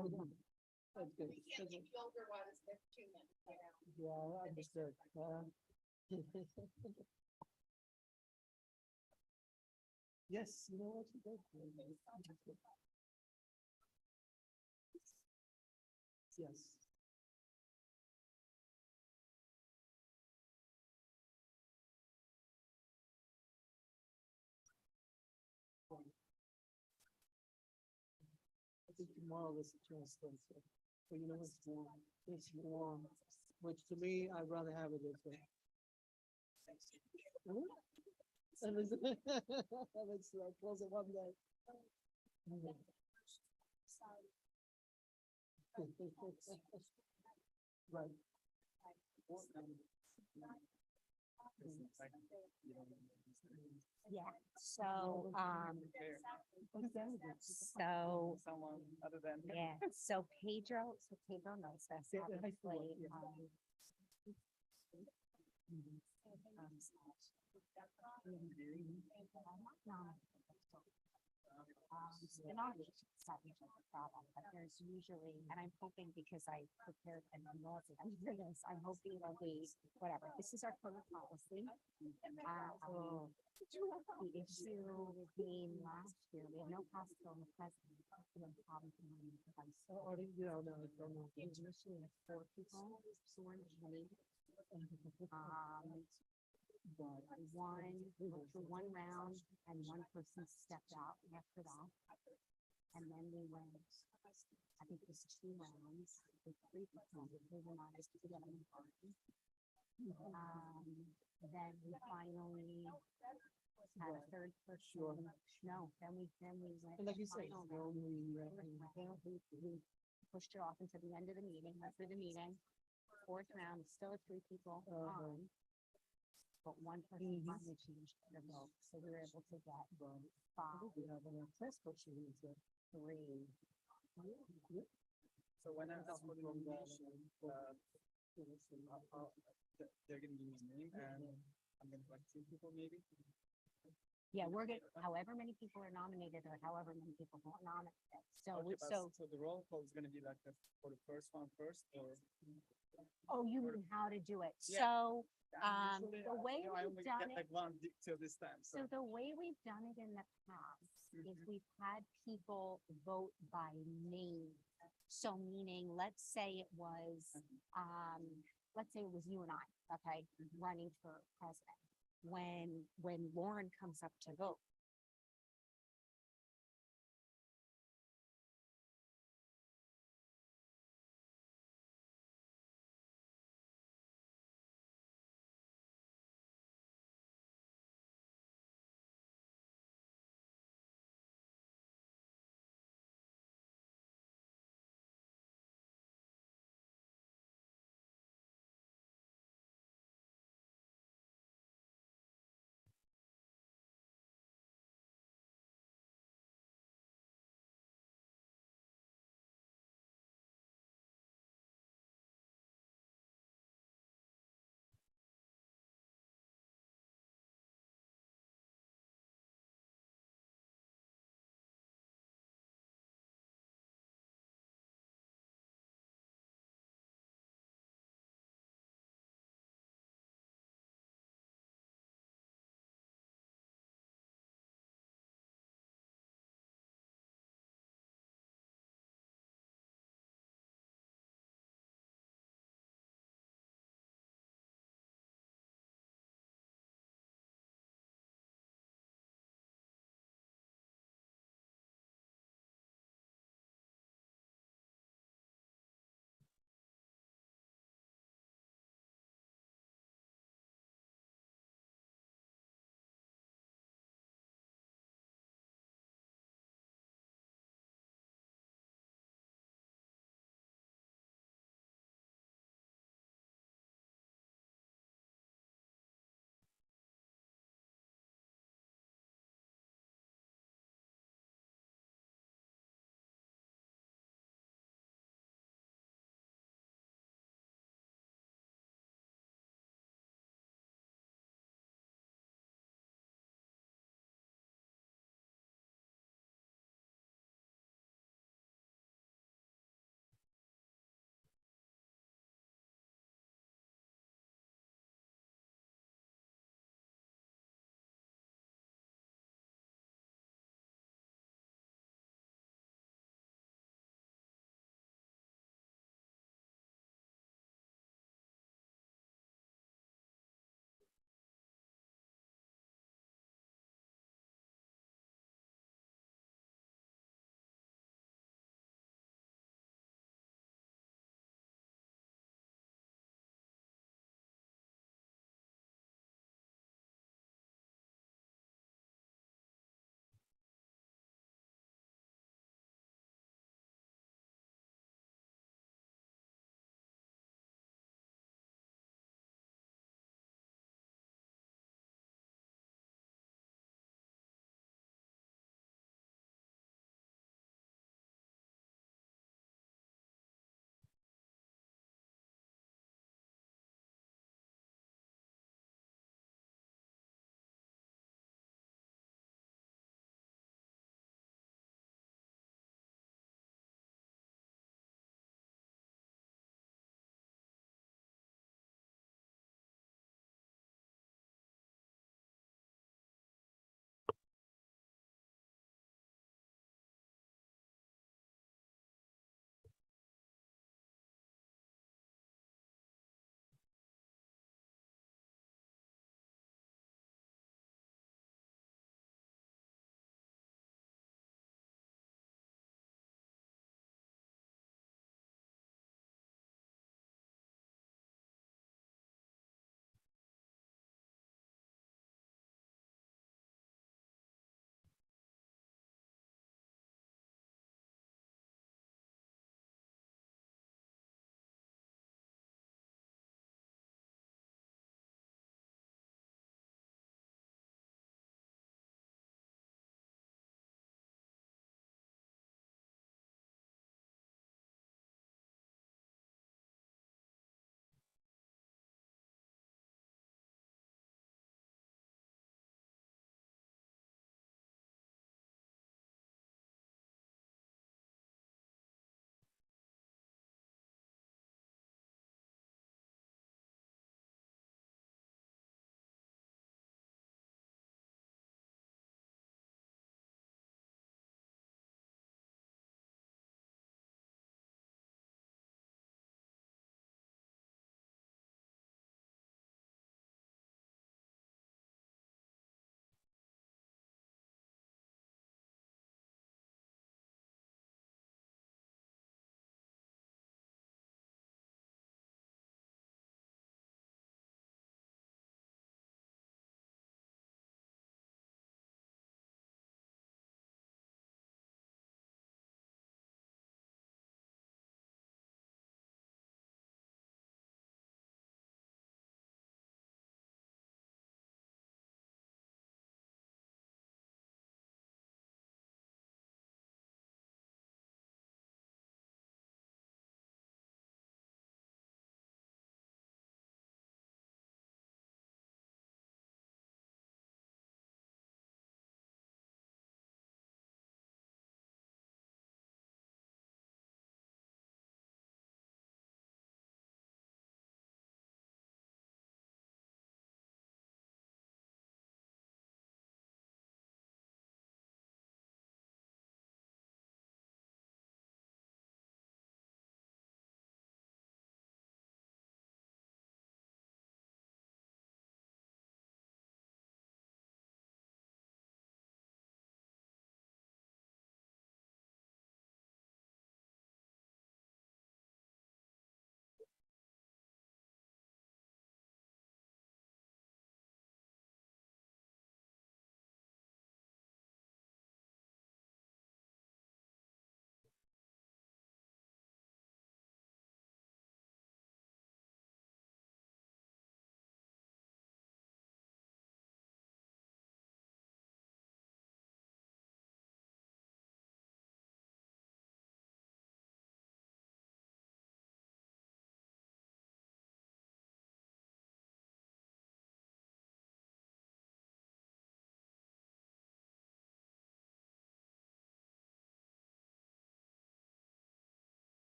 That's good. We can't keep the older ones with 2 minutes, you know. Yeah, understood. Yes, you know what? You did. Yes. I think tomorrow is the translation. But you know, it's warm, which to me, I'd rather have it this way. Hmm? And it's, and it's close it one day. Mhm. Right. Yeah, so, so, Someone other than. yeah, so Pedro knows this, Yeah, the high school, obviously, yeah. they're not excited for the problem, but there's usually, and I'm hoping because I prepared an nauseam for this, I'm hoping it'll be, whatever, this is our current policy. The issue being last year, we have no hospital in the president, we have problems in the device. Or, you know, no, I don't know. Initially, like 4 people, Soren, Jenny, but went through one round and one person stepped out after that. And then we went, I think it was 2 rounds with 3 people, we were not together. Then we finally had a third person. No, then we went. And like you said, final you know, round. We pushed it off until the end of the meeting, went through the meeting. Fourth round, still 3 people on. But one person finally changed their vote, so we were able to get 5, we have an test question. 3. So when I'm from they're gonna give me a name and I'm gonna like 2 people maybe. Yeah, we're good. However many people are nominated, or however many people were nominated. So, Okay, but so, so the roll call is gonna be like for the first one first, or oh, you mean how to do it? Yeah. So, usually, the way I we've only done get it. like one till this time. So the way we've done it in the past is we've had people vote by name. So meaning, let's say it was, let's say it was you and I, okay, running for president. When Lauren comes up to vote,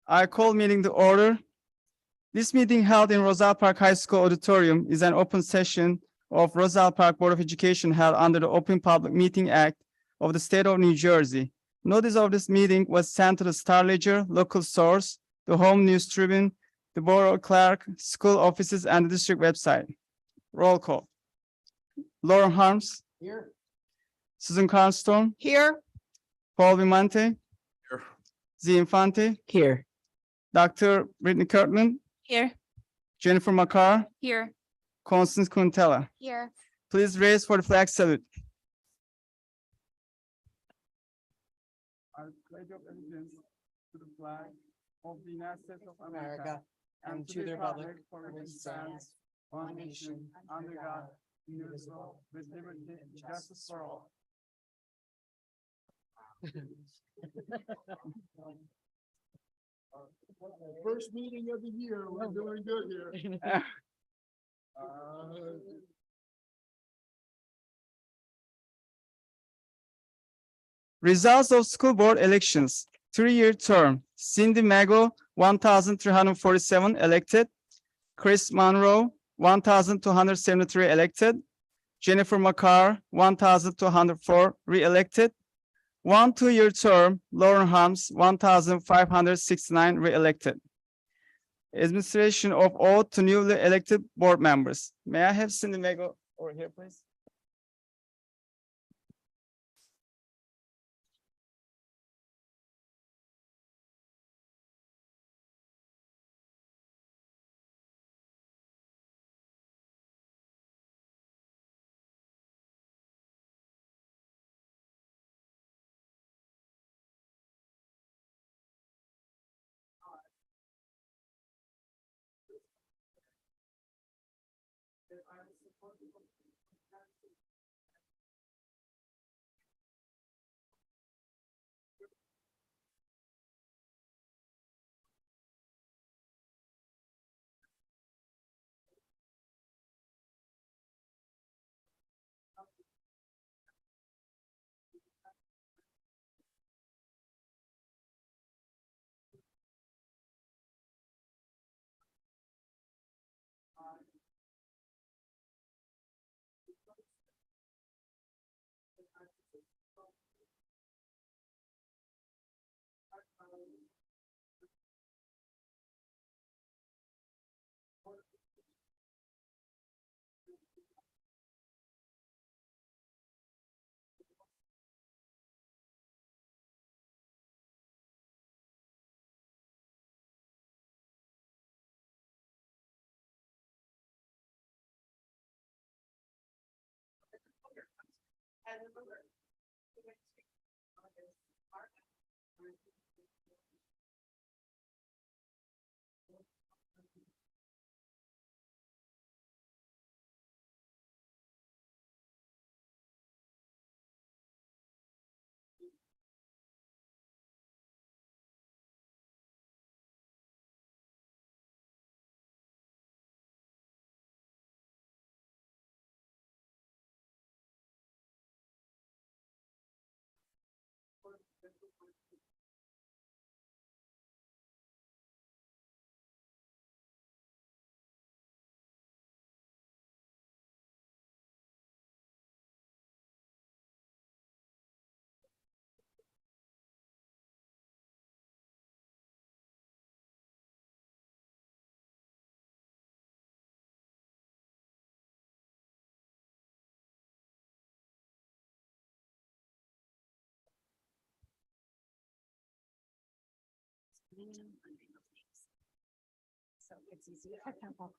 I call meeting to order. This meeting held in Roselle Park High School Auditorium is an open session of Roselle Park Board of Education held under the Open Public Meeting Act of the State of New Jersey. Notice of this meeting was sent to the Star Ledger, local source, the Home News Tribune, the Borough Clerk, school offices, and the district website. Roll call. Lauren Harms. Here. Susan Carlstone, Here. Paul Vimante. Here. Z Infante, Here. Dr. Brittany Kirkland, Here. Jennifer Makar, Here. Constance Quintella. Here. Please raise for the flag salute. I pledge of allegiance to the flag of the United States of America and to the republic for which it stands, one nation, under God, indivisible, with liberty and justice for all. First meeting of the year, we're doing good here. Results of school board elections. 3-year term. Cindy Mago, 1,347 elected. Chris Monroe, 1,273 elected. Jennifer Makar, 1,204 re-elected. 1 2-year term, Lauren Harms, 1,569 re-elected. Administration of oath to newly elected board members. May I have Cindy Mago over here, please? So it's easy to cut them off.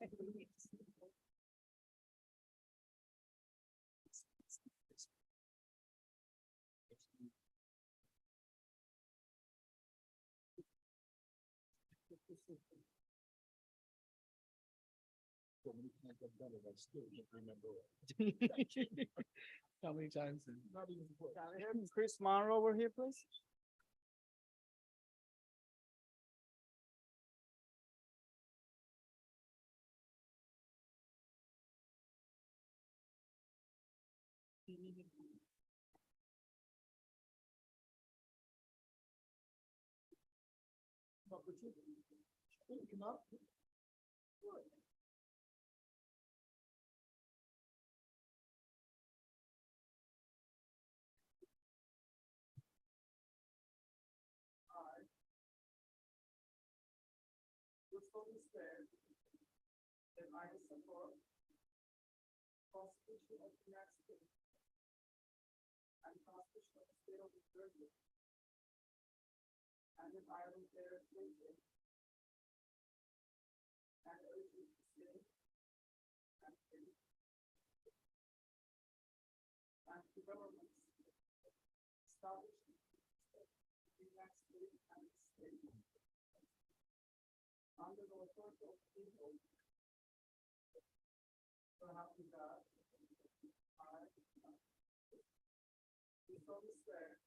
How many times? Not even close. Chris Monroe over here, please. Come up. That I will support Constitution of the United States and Constitution of the State of New Jersey, and that I will bear faith in and allegiance to the same and faith and to governments established in the United States and the state under the authority of the people. So help me God. I do solemnly swear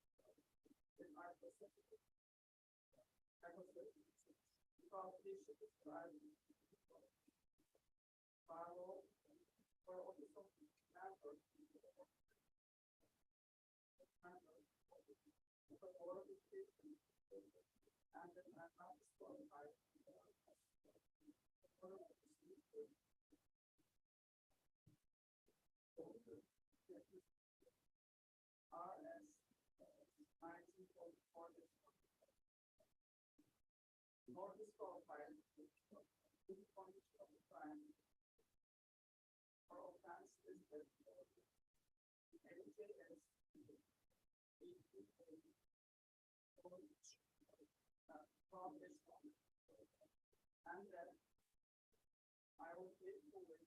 that I will support the Constitution described by law for office of member of the Board of Education, and that I am not disqualified RS 1944 nor disqualified to the condition of the crime or offense listed in AJS 18A from this one, and that I will faithfully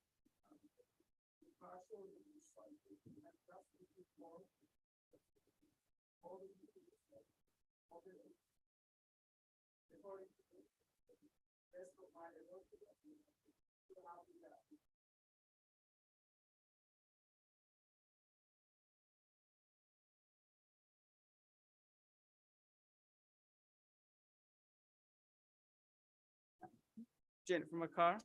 impartially and justly perform all the duties of the according to the best of my ability to help you God. Jennifer McCarr.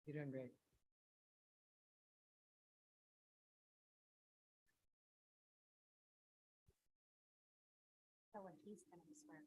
You're doing great. So what he's gonna swear.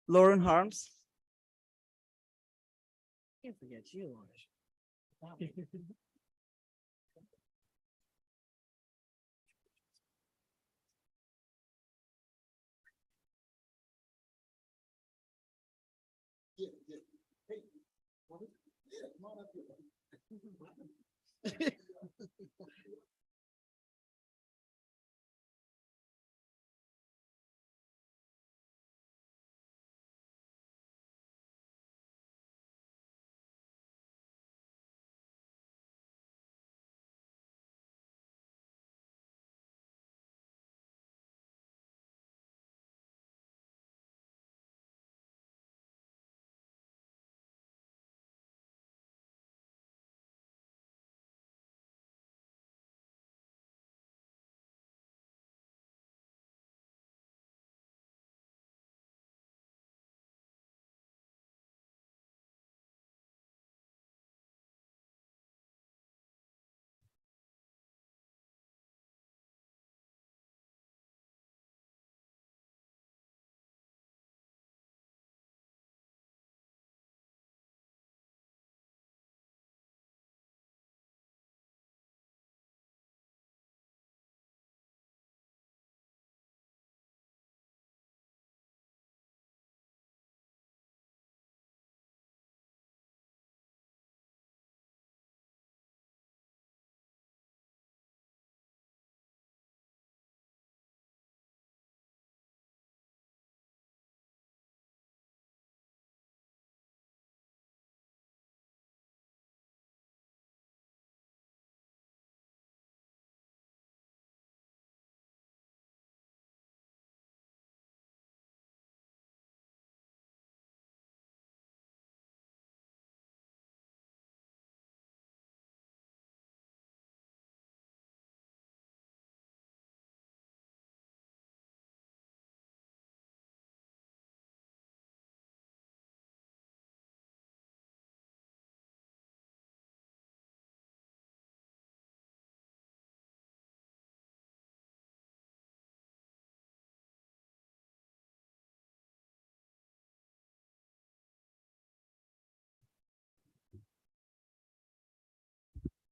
Lauren Harms. Can't forget you, Lauren.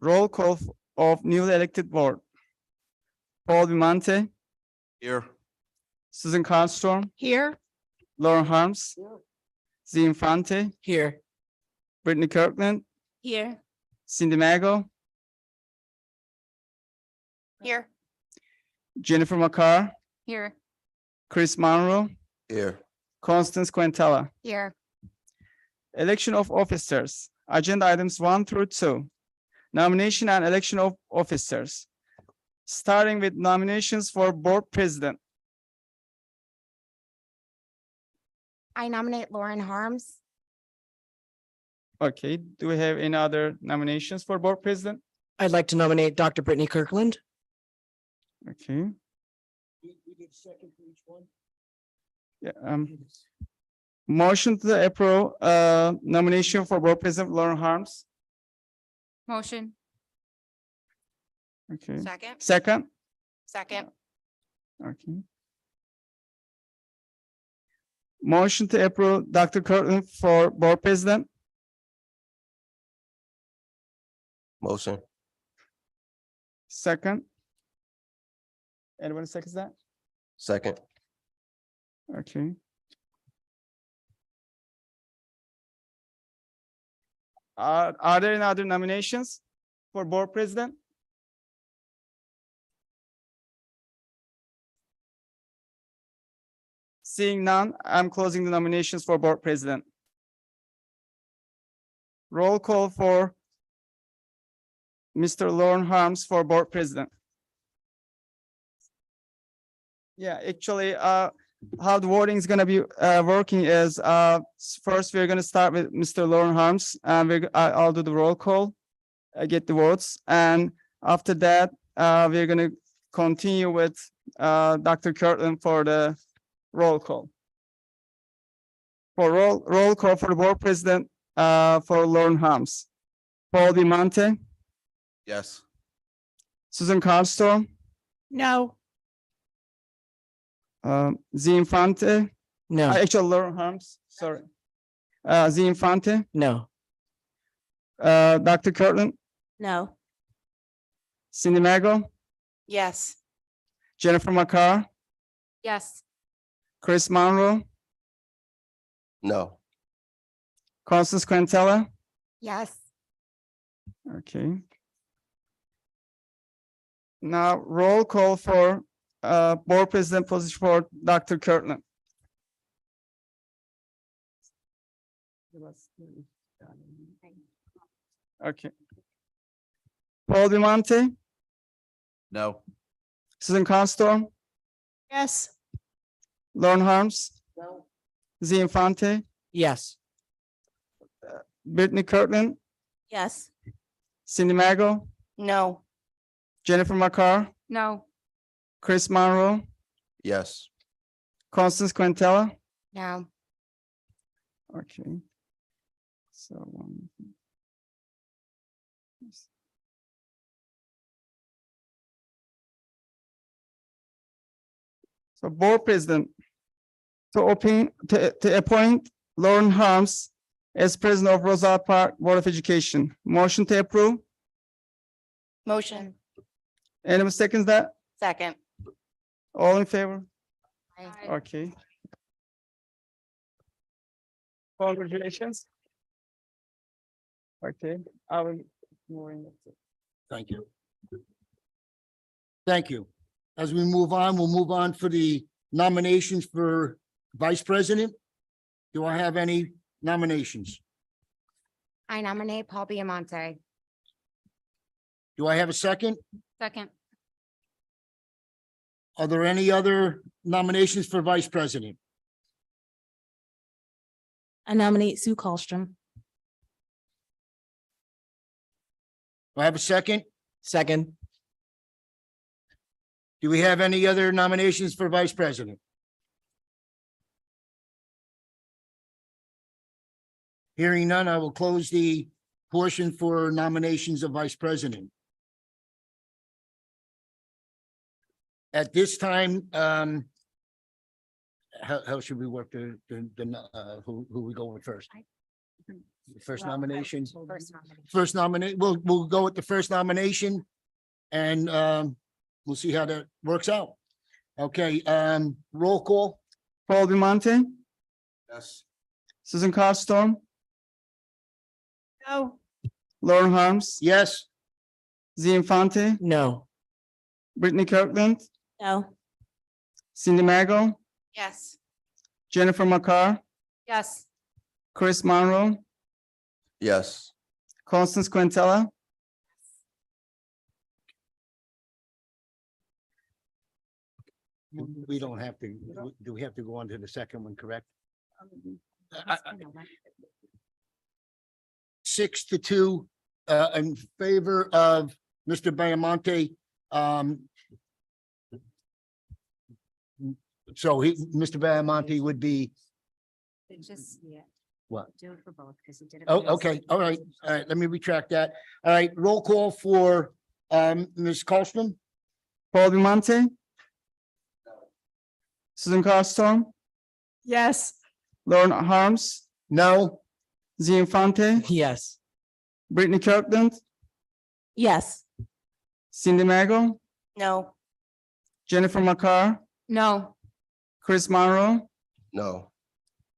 Roll call of newly elected board. Paul Bimante, Here. Susan Carlstorm, Here. Lauren Harms, Z Infante, Here. Brittany Kirkland, Here. Cindy Mago, Here. Jennifer McCarr, Here. Chris Monroe, Here. Constance Quintella. Here. Election of officers, agenda items 1 through 2. Nomination and election of officers. Starting with nominations for board president. I nominate Lauren Harms. Okay, do we have any other nominations for board president? I'd like to nominate Dr. Brittany Kirkland. Okay, We did second for each one. yeah, motion to approve, nomination for board president Lauren Harms. Motion. Okay, Second. second, Second. okay. Motion to approve Dr. Kirkland for board president. Motion. Second. Anyone seconds that? Second. Okay. Are there any other nominations for board president? Seeing none, I'm closing the nominations for board president. Roll call for Mr. Lauren Harms for board president. Yeah, actually, how the voting is gonna be working is first, we're gonna start with Mr. Lauren Harms, and I'll do the roll call, get the votes, and after that, we're gonna continue with Dr. Kirtland for the roll call. For roll call for the board president, for Lauren Harms. Paul Diamante, Yes. Susan Carlstorm, No. Z Infante, No, actually Lauren Harms, sorry. Z Infante, no, Dr. Kirtland, No. Cindy Mago, Yes. Jennifer McCarr, Yes. Chris Monroe, No. Constance Quintella, Yes. Okay. Now roll call for board president position for Dr. Kirkland. Okay. Paul Bimonte, No. Susan Constor, Yes. Lauren Harms, Z Infante, Yes. Brittany Kirkland, Yes. Cindy Mago, No. Jennifer McCarr, No. Chris Monroe, Yes. Constance Quintella. No. Okay. So So board president to appoint Lauren Harms as president of Roselle Park Board of Education. Motion to approve. Motion. Anyone seconds that? Second. All in favor? Aye. Okay. Congratulations. Okay, I will. Thank you. Thank you. As we move on, we'll move on for the nominations for vice president. Do I have any nominations? I nominate Paul Biamonte. Do I have a second? Second. Are there any other nominations for vice president? I nominate Sue Colstrom. Do I have a second? Second. Do we have any other nominations for vice president? Hearing none, I will close the portion for nominations of vice president. At this time, how should we work who we go with first? First nomination, first nominate, we'll go with the first nomination. And we'll see how that works out. Okay, roll call. Paul Bimonte, Yes. Susan Cardstorm, No. Lauren Harms, Yes. Z Infante, No. Brittany Kirkland, No. Cindy Mago, Yes. Jennifer McCarr, Yes. Chris Monroe, Yes. Constance Quintella. We don't have to, do we have to go on to the second one, correct? 6-2, in favor of Mr. Bayamonte. So Mr. Bayamonte would be, Just, yeah. What? Do it for both, because he did it. oh, okay, all right, let me retract that. All right, roll call for, Ms. Colstrom. Paul Bimonte, Susan Cardstorm, Yes. Lauren Harms, No. Z Infante, Yes. Brittany Kirkland, Yes. Cindy Mago, No. Jennifer McCarr, No. Chris Monroe, No.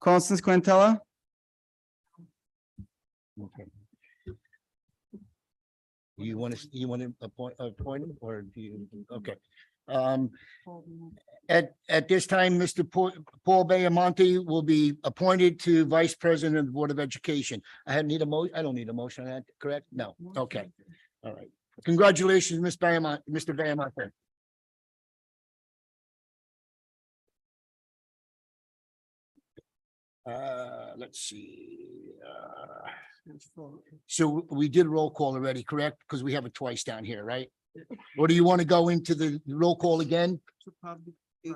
Constance Quintella. Okay. You want to appoint him, or do you, okay. At this time, Mr. Paul Bayamonte will be appointed to Vice President of the Board of Education. I don't need a motion on that, correct? No, okay, all right. Congratulations, Mr. Bayamonte. Let's see. So we did roll call already, correct? Because we have it twice down here, right? Or do you want to go into the roll call again?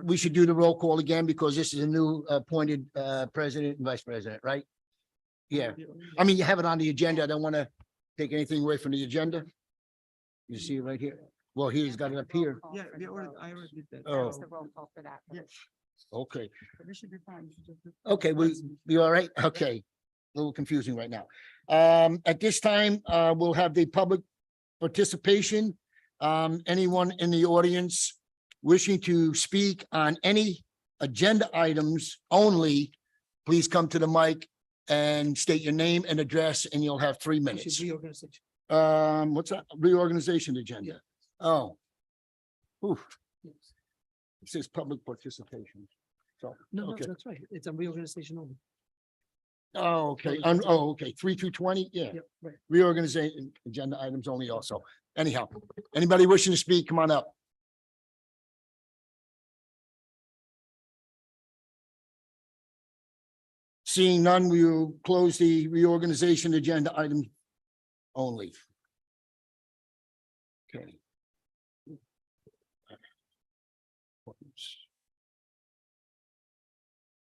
We should do the roll call again because this is a new appointed president and vice president, right? Yeah, I mean, you have it on the agenda. I don't want to take anything away from the agenda. You see it right here? Well, he's got it up here. Yeah, I already did that. Oh. That's the roll call for that. Yeah. Okay, But this should be fine. You should just do- okay, we all right? Okay, a little confusing right now. At this time, we'll have the public participation. Anyone in the audience wishing to speak on any agenda items only, please come to the mic and state your name and address, and you'll have 3 This minutes. is reorganization. What's that? Reorganization agenda. Oh. Oof. It says public participation. So, No, okay. that's right. It's a reorganization only. Oh, okay. Okay. 3 through 20. Yeah. Yep, right. Reorganization agenda items only also. Anyhow, anybody wishing to speak, come on up. Seeing none, we will close the reorganization agenda item only. Okay.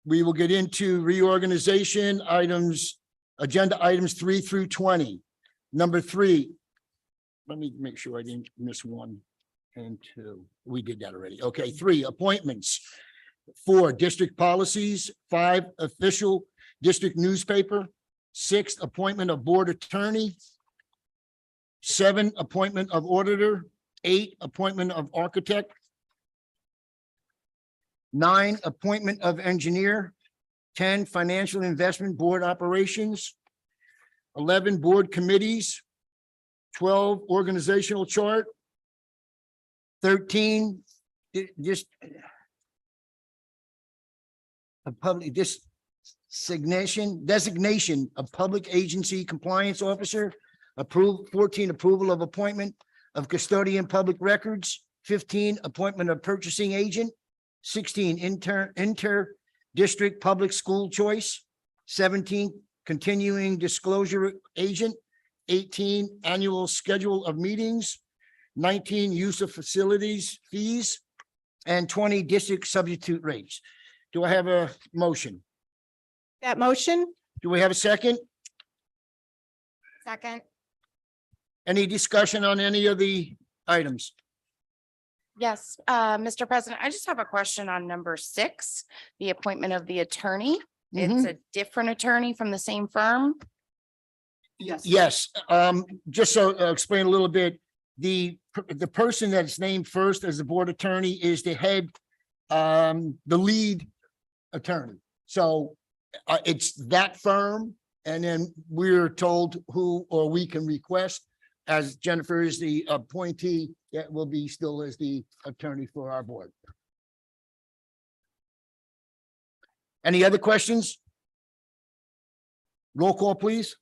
We will get into reorganization items, agenda items 3 through 20. Number 3. Let me make sure I didn't miss 1 and 2. We did that already. Okay, 3, appointments. 4, district policies. 5, official district newspaper. 6, appointment of board attorney. 7, appointment of auditor. 8, appointment of architect. 9, appointment of engineer. 10, financial investment board operations. 11, board committees. 12, organizational chart. 13, just a public designation of public agency compliance officer. 14, approval of appointment of custodian public records. 15, appointment of purchasing agent. 16, inter-district public school choice. 17, continuing disclosure agent. 18, annual schedule of meetings. 19, use of facilities fees. And 20, district substitute rates. Do I have a motion? That motion? Do we have a second? Second. Any discussion on any of the items? Yes, Mr. President, I just have a question on number 6, the appointment of the attorney. It's a different attorney from the same firm. Yes, just so explain a little bit, the person that's named first as the board attorney is the head, the lead attorney. So it's that firm, and then we're told who or we can request, as Jennifer is the appointee, that will be still as the attorney for our board. Any other questions? Roll call, please.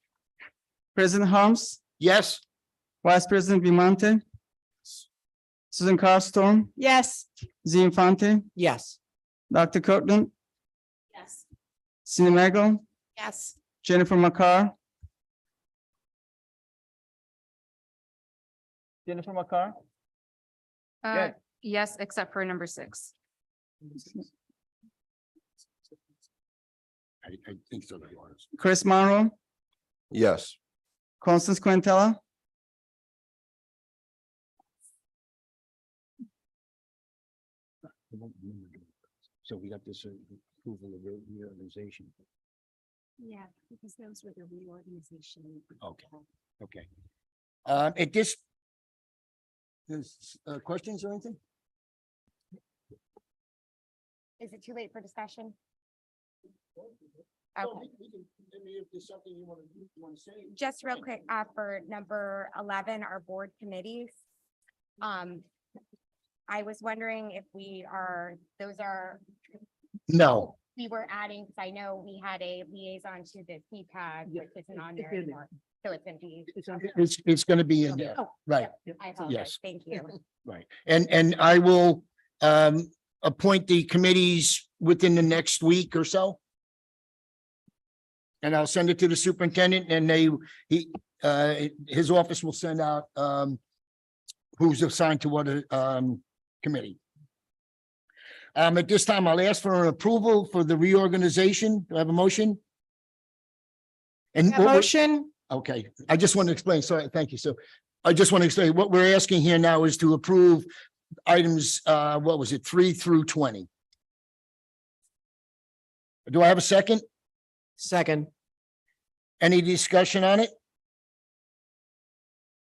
President Harms, Yes? Vice President Vimonte, Susan Carlstorm, Yes. Z Infante, Yes. Dr. Kirkland, Yes. Cindy Maggle, Yes. Jennifer McCarr. Jennifer McCarr. Good. Yes, except for number 6. I think so. That was. Chris Monroe, Yes. Constance Quintella, So we got this approval of reorganization. Yeah, because those were the reorganization. Okay, okay. At this. There's questions or anything? Is it too late for discussion? No, Okay. If there's something you want to say. Just real quick, for number 11, our board committees. I was wondering if No, we were adding, because I know we had a liaison to the CPAC, Yeah, which isn't on it's there in anymore. So it's gonna be. it's going to be in there, Oh, right, I apologize. Yes. Thank you. right. And I will appoint the committees within the next week or so. And I'll send it to the superintendent, and his office will send out who's assigned to what committee. At this time, I'll ask for an approval for the reorganization. Do I have a motion? And That what we're- motion? okay, I just want to explain, sorry, thank you. So I just want to explain, what we're asking here now is to approve items, what was it, 3 through 20. Do I have a second? Second. Any discussion on it?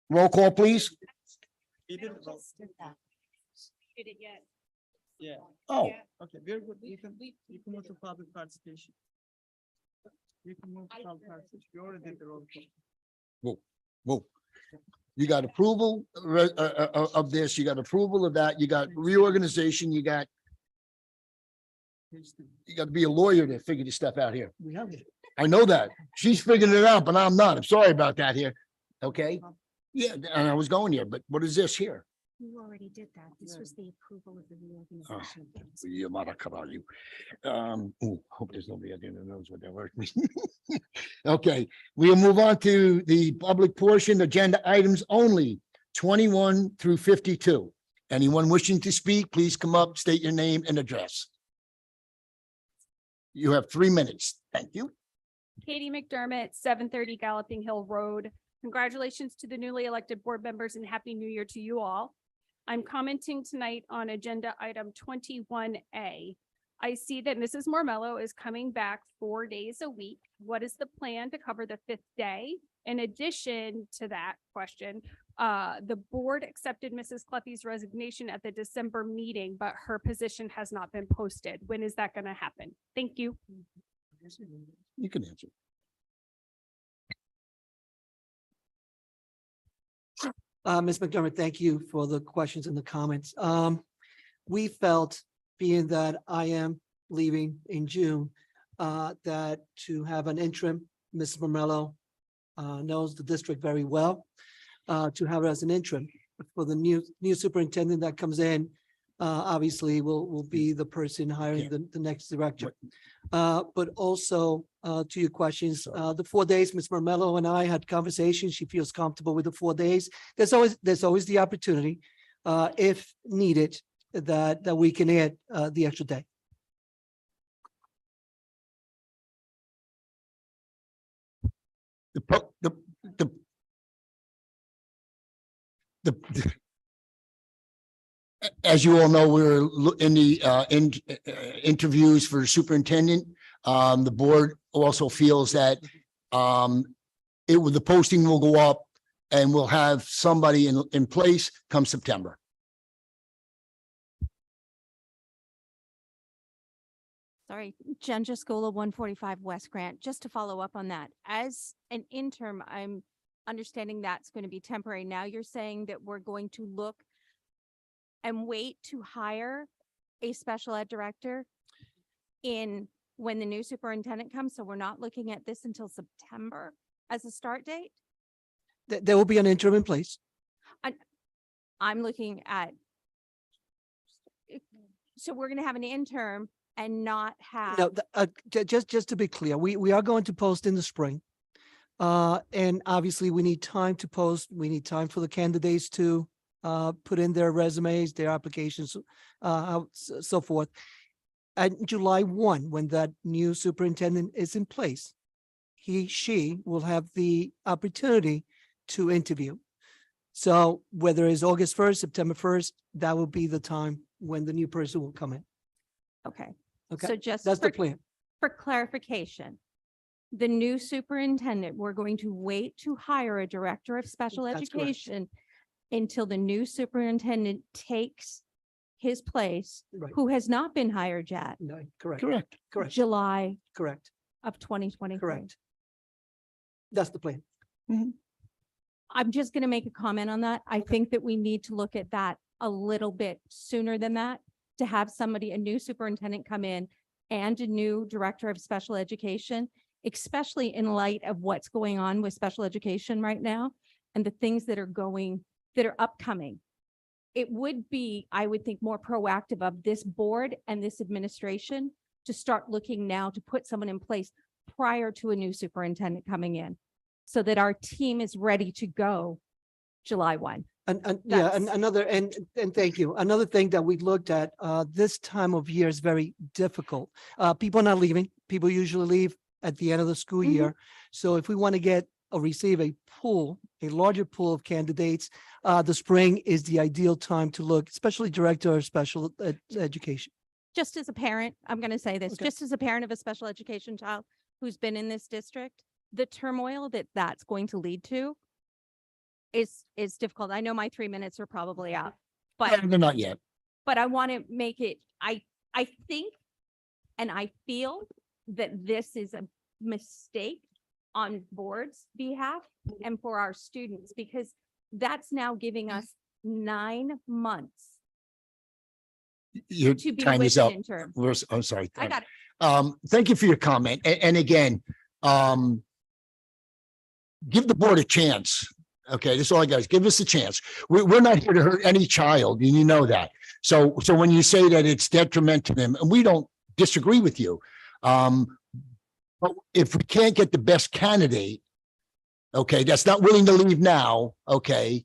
Roll call, please. We did, roll- Did it yet? yeah, Oh, okay, very good. You can move to public participation. You can move to public participation. You already did the roll call. whoa. You got approval of this, you got approval of that, you got reorganization, you got to be a lawyer to figure this stuff out here. We have it. I know that. She's figuring it out, but I'm not. I'm sorry about that here. Okay? Yeah, and I was going here, but what is this here? You already did that. This was the approval of the reorganization. You mother, come on, you. Hope there's nobody out there that knows what that word means. Okay, we'll move on to the public portion, agenda items only, 21 through 52. Anyone wishing to speak, please come up, state your name and address. You have 3 minutes. Thank you. Katie McDermott, 730 Galloping Hill Road. Congratulations to the newly elected board members and happy new year to you all. I'm commenting tonight on agenda item 21A. I see that Mrs. Mormello is coming back 4 days a week. What is the plan to cover the 5th day? In addition to that question, the board accepted Mrs. Cluffy's resignation at the December meeting, but her position has not been posted. When is that going to happen? Thank you. You can answer. Ms. McDermott, thank you for the questions and the comments. We felt, being that I am leaving in June, that to have an interim, Ms. Marmello knows the district very well, to have her as an interim for the new superintendent that comes in, obviously will be the person hiring the next director. But also to your questions, the 4 days, Ms. Marmello and I had conversations. She feels comfortable with the 4 days. There's always the opportunity, if needed, that we can add the extra day. As you all know, we're in the interviews for superintendent. The board also feels that the posting will go up and we'll have somebody in place come September. Sorry, Jen Jaskola, 145 West Grant. Just to follow up on that, as an interim, I'm understanding that's going to be temporary. Now you're saying that we're going to look and wait to hire a special ed director when the new superintendent comes. So we're not looking at this until September as a start date. There will be an interim in place. I'm looking at. So we're going to have an interim and not have. No, just to be clear, we are going to post in the spring. And obviously we need time to post. We need time for the candidates to put in their resumes, their applications, so forth. At July 1, when that new superintendent is in place, she will have the opportunity to interview. So whether it's August 1st, September 1st, that will be the time when the new person will come in. Okay. Okay, So just that's the plan. for clarification, the new superintendent, we're going to wait to hire a director of special That's correct. education until the new superintendent takes his place, Right. who has not been hired yet, No, correct, Correct. correct, July correct, of 2023. correct. That's the plan. I'm just going to make a comment on that. I think that we need to look at that a little bit sooner than that, to have somebody, a new superintendent come in and a new director of special education, especially in light of what's going on with special education right now and the things that are upcoming. It would be, I would think, more proactive of this board and this administration to start looking now to put someone in place prior to a new superintendent coming in, so that our team is ready to go July 1. And thank you. Another thing that we looked at, this time of year is very difficult. People are not leaving. People usually leave at the end of the school year. So if we want to get or receive a larger pool of candidates, the spring is the ideal time to look, especially director of special education. Just as a parent, I'm going to say this, Okay. just as a parent of a special education child who's been in this district, the turmoil that's going to lead to is difficult. I know my 3 minutes are probably out, but They're not yet. I want to make it, I think, and I feel that this is a mistake on board's behalf and for our students, because that's now giving us 9 months Your to be time is with an up. intern. I'm sorry. I got it. Thank you for your comment. And again, give the board a chance. Okay, that's all I got. Give us a chance. We're not here to hurt any child, and you know that. So when you say that it's detriment to them, and we don't disagree with you. But if we can't get the best candidate, okay, that's not willing to leave now, okay,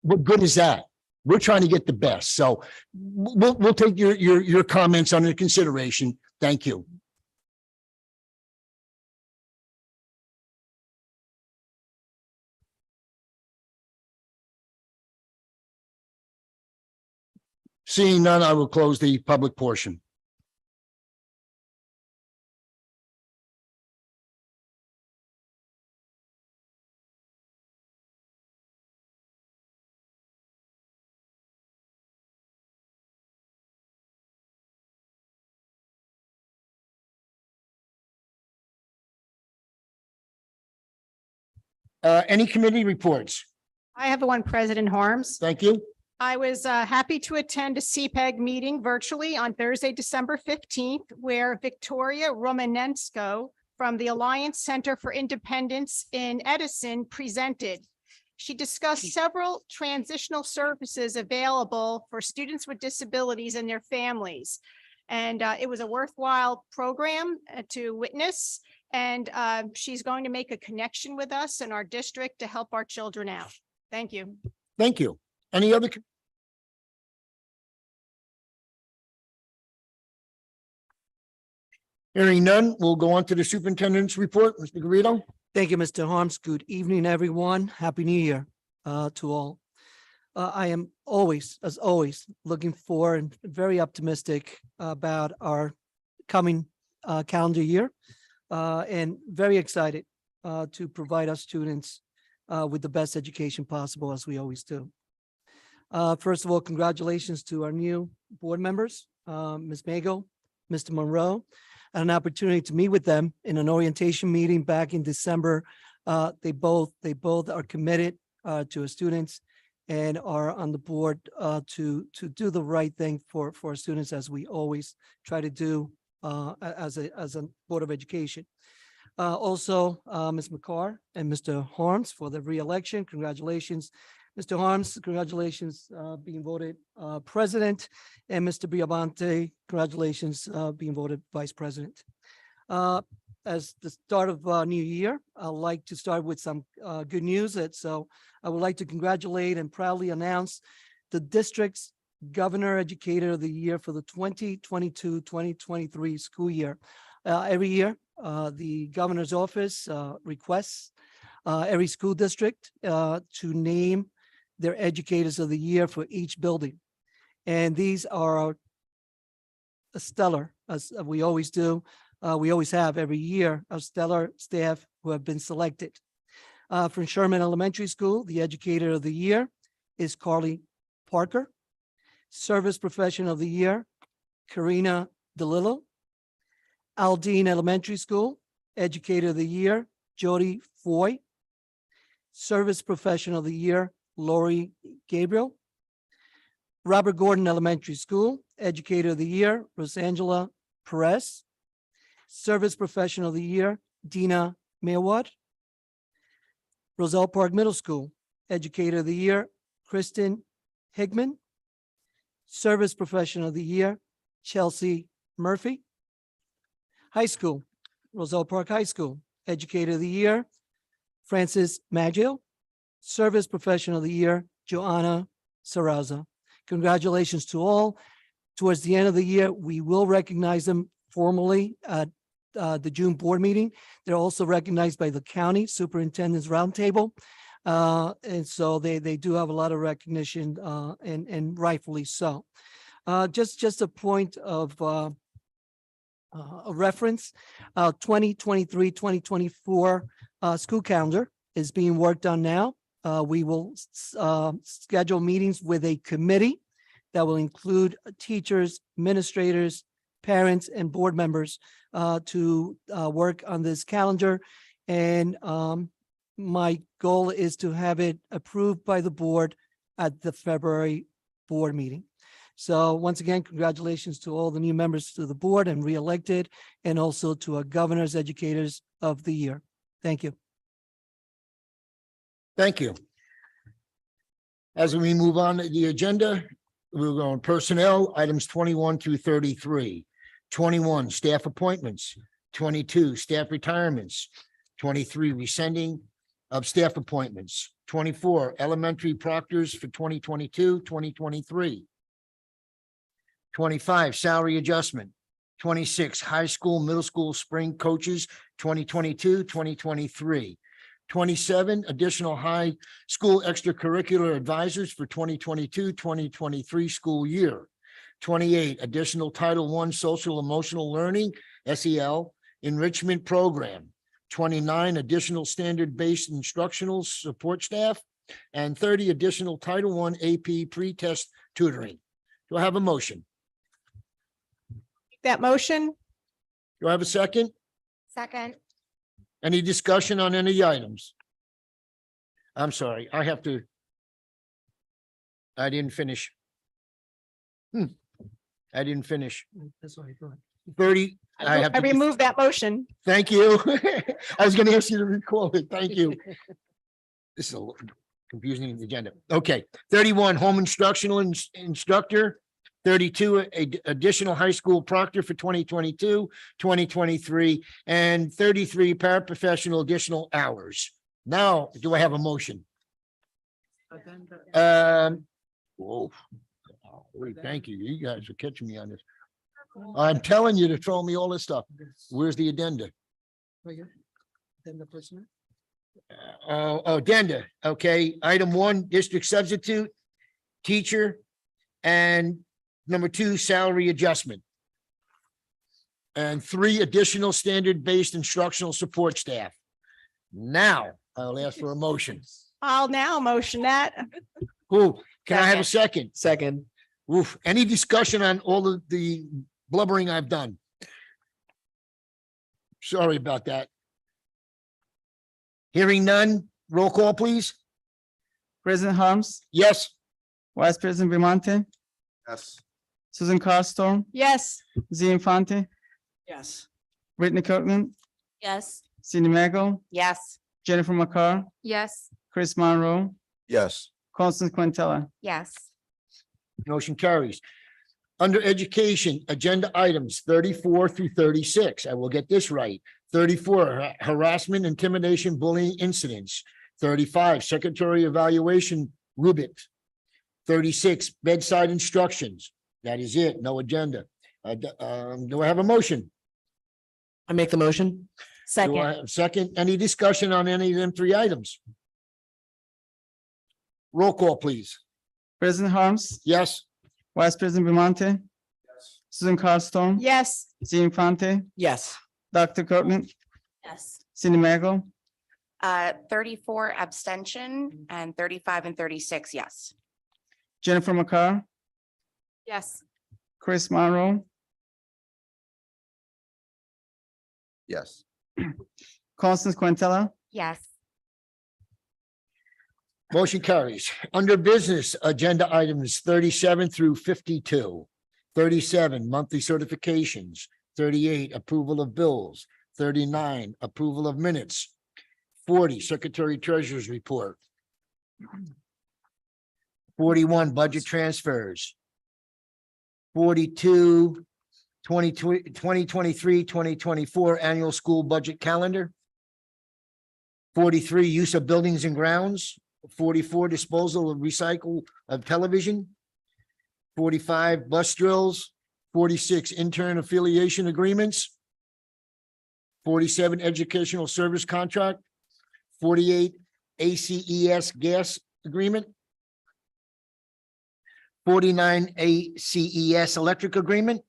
what good is that? We're trying to get the best. So we'll take your comments under consideration. Thank you. Seeing none, I will close the public portion. Any committee reports? I have the one, President Harms. Thank you. I was happy to attend a CPEG meeting virtually on Thursday, December 15th, where Victoria Romanensko from the Alliance Center for Independence in Edison presented. She discussed several transitional services available for students with disabilities and their families. And it was a worthwhile program to witness. And she's going to make a connection with us in our district to help our children out. Thank you. Thank you. Any other? Hearing none, we'll go on to the superintendent's report. Mr. Garrido? Thank you, Mr. Harms. Good evening, everyone. Happy New Year to all. I am always, as always, looking for and very optimistic about our coming calendar year and very excited to provide our students with the best education possible, as we always do. First of all, congratulations to our new board members, Ms. Mago, Mr. Monroe. I had an opportunity to meet with them in an orientation meeting back in December. They both are committed to our students and are on the board to do the right thing for our students, as we always try to do as a Board of Education. Also, Ms. McCarr and Mr. Harms for the re-election. Congratulations. Mr. Harms, congratulations being voted president, and Mr. Biabante, congratulations being voted vice president. As the start of new year, I'd like to start with some good news. So I would like to congratulate and proudly announce the district's Governor Educator of the Year for the 2022-2023 school year. Every year, the governor's office requests every school district to name their educators of the year for each building. And these are stellar, as we always do. We always have every year a stellar staff who have been selected. From Sherman Elementary School, the educator of the year is Carly Parker. Service Professional of the Year, Karina DeLillo. Aldine Elementary School, Educator of the Year, Jody Foy. Service Professional of the Year, Lori Gabriel. Robert Gordon Elementary School, Educator of the Year, Rosangela Perez. Service Professional of the Year, Dina Mayawad. Roselle Park Middle School, Educator of the Year, Kristen Higman. Service Professional of the Year, Chelsea Murphy. High School, Roselle Park High School, Educator of the Year, Francis Maggio. Service Professional of the Year, Joanna Saraza. Congratulations to all. Towards the end of the year, we will recognize them formally at the June board meeting. They're also recognized by the county superintendent's roundtable. And so they do have a lot of recognition and rightfully so. Just a point of a reference, 2023-2024 school calendar is being worked on now. We will schedule meetings with a committee that will include teachers, administrators, parents, and board members to work on this calendar. And my goal is to have it approved by the board at the February board meeting. So once again, congratulations to all the new members to the board and re-elected, and also to our governors, educators of the year. Thank you. Thank you. As we move on to the agenda, we're going personnel, items 21 through 33. 21, staff appointments. 22, staff retirements. 23, rescinding of staff appointments. 24, elementary proctors for 2022, 2023. 25, salary adjustment. 26, high school, middle school, spring coaches, 2022, 2023. 27, additional high school extracurricular advisors for 2022, 2023 school year. 28, additional Title I social emotional learning, SEL, enrichment program. 29, additional standard-based instructional support staff, and 30, additional Title I AP pre-test tutoring. Do I have a motion? That motion? Do I have a second? Second. Any discussion on any items? I'm sorry, I didn't finish. I didn't finish. That's what I thought. 30, I have I to, removed that motion. thank you. I was gonna ask you to recall it. Thank you. This is a little confusing agenda. Okay, 31, home instructional instructor. 32, additional high school proctor for 2022, 2023, and 33, paraprofessional additional hours. Now, do I have a motion? Whoa. Thank you. You guys are catching me on this. I'm telling you to throw me all this stuff. Where's the addenda? Right here. Then the personnel. Addenda. Okay, item 1, district substitute, teacher, and number 2, salary adjustment. And 3, additional standard-based instructional support staff. Now, I'll ask for a motion. I'll now motion that. Ooh, can I have a second? Second. Oof, any discussion on all of the blubbering I've done? Sorry about that. Hearing none, roll call, please. President Harms, Yes. Vice President Bramante, Yes. Susan Carlstone, Yes. Z Infante, Yes. Brittany Kirkland, Yes. Cindy Maggle, Yes. Jennifer McCarr, Yes. Chris Monroe, Yes. Constance Quintella. Yes. Motion carries. Under education, agenda items 34 through 36. I will get this right. 34, harassment, intimidation, bullying incidents. 35, secretary evaluation rubric. 36, bedside instructions. That is it. No agenda. Do I have a motion? I make the motion. Do I have a second? Any discussion on any of them 3 items? Roll call, please. President Harms, Yes. Vice President Bramante, Susan Carlstone, Yes. Z Infante, Yes. Dr. Kirkland, Yes. Cindy Maggle, 34 abstention and 35 and 36, yes. Jennifer McCarr, Yes. Chris Monroe, Yes. Constance Quintella, Yes. Motion carries. Under business, agenda items 37 through 52. 37, monthly certifications. 38, approval of bills. 39, approval of minutes. 40, secretary treasurer's report. 41, budget transfers. 42, 2023, 2024 annual school budget calendar. 43, use of buildings and grounds. 44, disposal of recycle of television. 45, bus drills. 46, intern affiliation agreements. 47, educational service contract. 48, ACES gas agreement. 49, ACES electric agreement.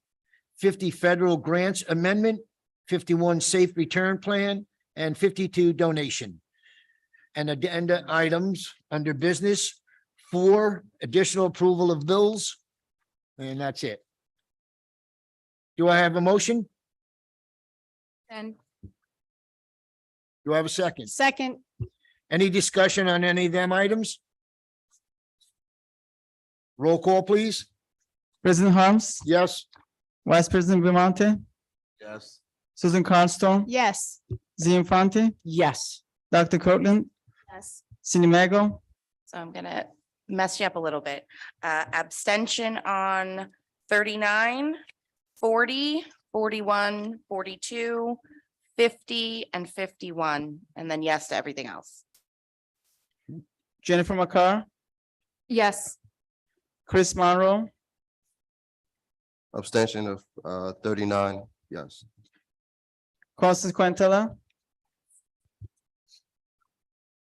50, federal grants amendment. 51, safe return plan, and 52, donation. And addenda items under business, 4, additional approval of bills. And that's it. Do I have a motion? Then Do I have a second? Second, Any discussion on any of them items? Roll call, please. President Harms, Yes. Vice President Vimonte, Yes. Susan Carlstone, yes. Z Infante, Yes. Dr. Copeland, Yes. Cindy Maggle, So I'm gonna mess you up a little bit. Abstention on 39, 40, 41, 42, 50, and 51, and then yes to everything else. Jennifer McCarr, Yes. Chris Monroe, Abstention of 39, yes. Constance Quintella,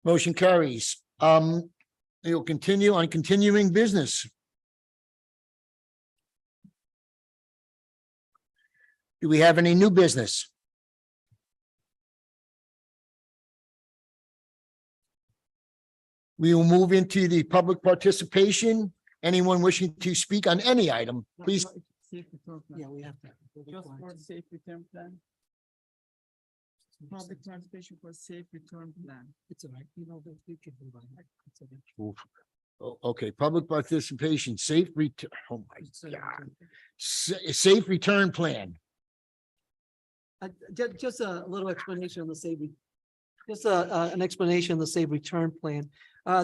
Motion carries. You'll continue on continuing business. Do we have any new business? We will move into the public participation. Anyone wishing to speak on any item, please. Safe return plan. Yeah, we have to. Just for safe return plan. Public participation for safe return plan. It's all right. You know, we can move on. It's okay. Okay, public participation, safe return, oh my God. Safe return plan. Just a little explanation on the an explanation on the save return plan.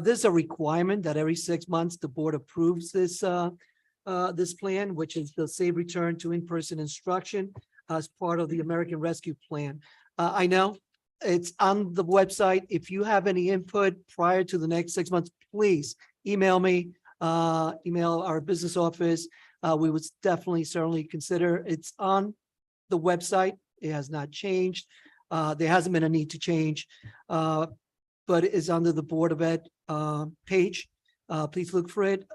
There's a requirement that every 6 months the board approves this plan, which is the save return to in-person instruction as part of the American Rescue Plan. I know it's on the website. If you have any input prior to the next 6 months, please email me, email our business office. We would definitely certainly consider. It's on the website. It has not changed. There hasn't been a need to change, but it is under the Board of Ed page. Please look for it.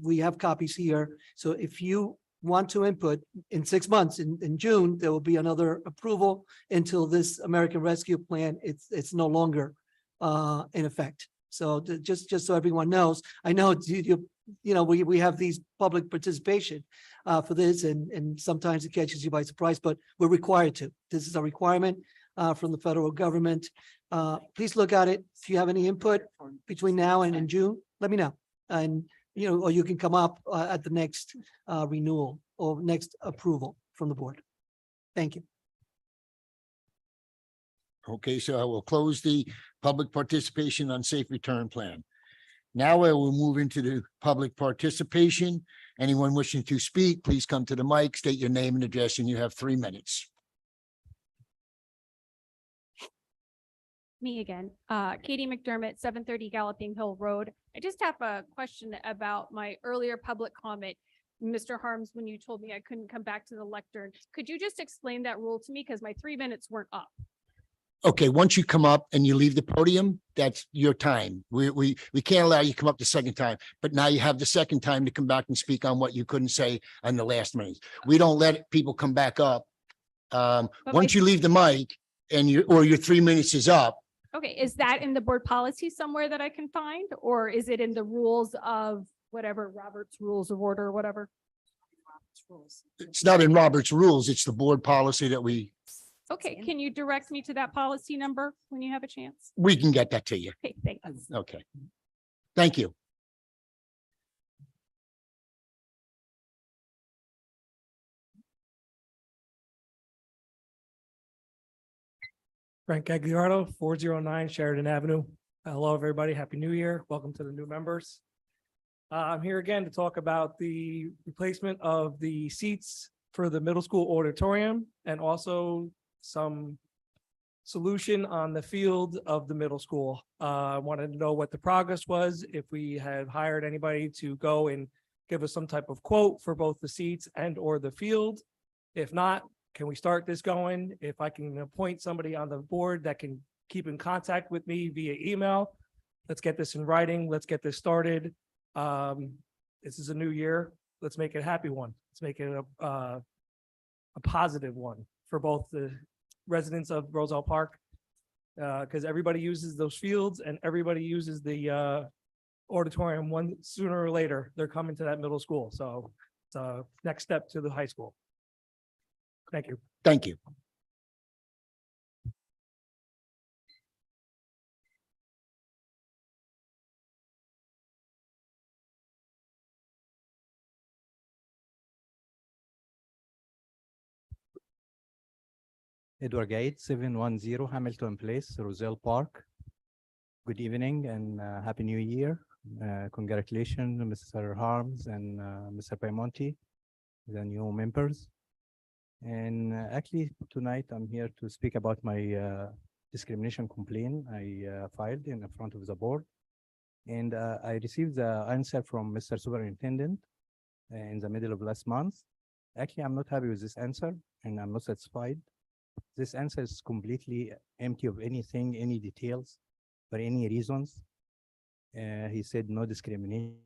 We have copies here. So if you want to input in 6 months, in June, there will be another approval until this American Rescue Plan, it's no longer in effect. So just so everyone knows, I know we have these public participation for this and sometimes it catches you by surprise, but we're required to. This is a requirement from the federal government. Please look at it. If you have any input between now and in June, let me know. And, or you can come up at the next renewal or next approval from the board. Thank you. Okay, so I will close the public participation on safe return plan. Now I will move into the public participation. Anyone wishing to speak, please come to the mic, state your name and address, and you have 3 minutes. Me again, Katie McDermott, 730 Galloping Hill Road. I just have a question about my earlier public comment. Mr. Harms, when you told me I couldn't come back to the lectern, could you just explain that rule to me? Because my 3 minutes weren't up. Okay, once you come up and you leave the podium, that's your time. We can't allow you to come up the second time, but now you have the second time to come back and speak on what you couldn't say on the last minute. We don't let people come back up. Once you leave the mic and your 3 minutes is up. Okay, is that in the board policy somewhere that I can find, or is it in the rules of whatever, Robert's Rules of Order or whatever? It's not in Robert's rules. It's the board policy that we Okay, can you direct me to that policy number when you have a chance? can get that to you. Okay, thanks. Okay. Thank you. Frank Gagliardo, 409 Sheridan Avenue. Hello, everybody. Happy New Year. Welcome to the new members. I'm here again to talk about the replacement of the seats for the middle school auditorium and also some solution on the field of the middle school. I wanted to know what the progress was, if we had hired anybody to go and give us some type of quote for both the seats and or the field. If not, can we start this going? If I can appoint somebody on the board that can keep in contact with me via email, let's get this in writing. Let's get this started. This is a new year. Let's make it a happy one. Let's make it a positive one for both the residents of Roselle Park, because everybody uses those fields and everybody uses the auditorium. One sooner or later, they're coming to that middle school. So it's a next step to the high school. Thank you. Thank you. Edward Gate, 710 Hamilton Place, Roselle Park. Good evening and Happy New Year. Congratulations, Mr. Harms and Mr. Piemonte, the new members. And actually, tonight I'm here to speak about my discrimination complaint I filed in front of the board. And I received the answer from Mr. Superintendent in the middle of last month. Actually, I'm not happy with this answer and I'm not satisfied. This answer is completely empty of anything, any details, for any reasons. He said no discrimination.